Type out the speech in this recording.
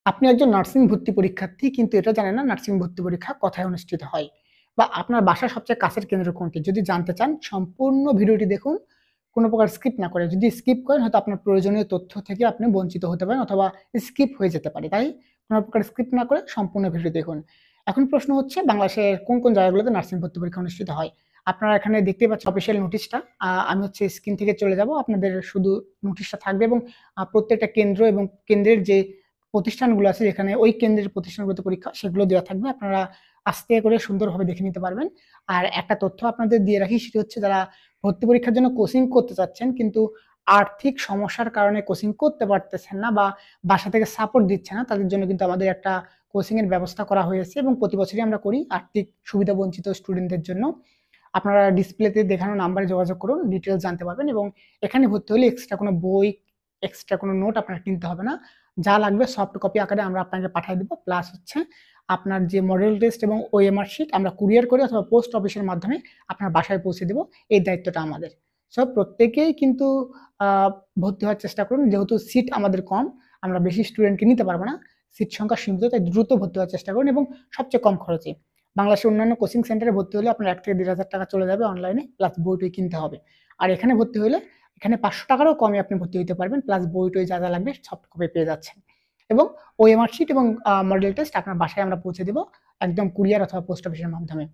আপনি একজন নার্সিং ভর্তি পরীক্ষার্থী কিন্তু এটা জানেন না নার্সিং ভর্তি পরীক্ষা কোথায় অনুষ্ঠিত হয় বা আপনার বাসার সবচেয়ে কাছের কেন্দ্র কোনটি। যদি জানতে চান সম্পূর্ণ ভিডিওটি দেখুন, কোনো প্রকার স্কিপ না করে। যদি স্কিপ করেন হয়তো আপনার প্রয়োজনীয় তথ্য থেকে আপনি বঞ্চিত হতে পারেন অথবা স্কিপ হয়ে যেতে পারে। তাই কোনো প্রকার স্কিপ না করে সম্পূর্ণ ভিডিও দেখুন। এখন প্রশ্ন হচ্ছে বাংলাদেশের কোন কোন জায়গাগুলোতে নার্সিং ভর্তি পরীক্ষা অনুষ্ঠিত হয়। আপনারা এখানে দেখতে পাচ্ছেন অফিসিয়াল নোটিশটা। আমি হচ্ছে স্ক্রিন থেকে চলে যাব, আপনাদের শুধু নোটিশটা থাকবে এবং প্রত্যেকটা কেন্দ্র এবং কেন্দ্রের যে প্রতিষ্ঠানগুলো আছে যেখানে ওই কেন্দ্রের প্রতিষ্ঠানগুলোতে পরীক্ষা সেগুলো দেওয়া থাকবে। আপনারা আস্তে করে সুন্দরভাবে দেখে নিতে পারবেন। আর একটা তথ্য আপনাদের দিয়ে রাখি, সেটি হচ্ছে যারা ভর্তি পরীক্ষার জন্য কোচিং করতে চাচ্ছেন কিন্তু আর্থিক সমস্যার কারণে কোচিং করতে পারতেছেন না বা বাসা থেকে সাপোর্ট দিচ্ছে না, তাদের জন্য কিন্তু আমাদের একটা কোচিং এর ব্যবস্থা করা হয়েছে এবং প্রতি বছরই আমরা করি আর্থিক সুবিধা বঞ্চিত স্টুডেন্টদের জন্য। আপনারা ডিসপ্লেতে দেখানো নাম্বারে যোগাযোগ করুন, ডিটেলস জানতে পারবেন এবং এখানে ভর্তি হলে এক্সট্রা কোনো বই, এক্সট্রা কোনো নোট আপনার কিনতে হবে না। যা লাগবে সফট কপি আকারে আমরা আপনাকে পাঠিয়ে দেব। প্লাস হচ্ছে আপনার যে মডেল টেস্ট এবং ওএমআর শিট আমরা কুরিয়ার করে অথবা পোস্ট অফিসের মাধ্যমে আপনার বাসায় পৌঁছে দেব। এই দায়িত্বটা আমাদের। সো প্রত্যেকেই কিন্তু ভর্তি হওয়ার চেষ্টা করুন। যেহেতু সিট আমাদের কম, আমরা বেশি স্টুডেন্টকে নিতে পারবো না। সিট সংখ্যা সীমিত, তাই দ্রুত ভর্তি হওয়ার চেষ্টা করুন এবং সবচেয়ে কম খরচে। বাংলাদেশের অন্যান্য কোচিং সেন্টারে ভর্তি হলে আপনার ১ থেকে ১,৫০০ টাকা চলে যাবে অনলাইনে, প্লাস বই-টই কিনতে হবে। আর এখানে ভর্তি হলে এখানে ৫০০ টাকারও কমে আপনি ভর্তি হতে পারবেন, প্লাস বই-টই যা লাগবে সফট কপি পেয়ে যাচ্ছেন। এবং ওএমআর শিট এবং মডেল টেস্ট আপনার বাসায় আমরা পৌঁছে দেব একদম কুরিয়ার অথবা পোস্ট অফিসের মাধ্যমে।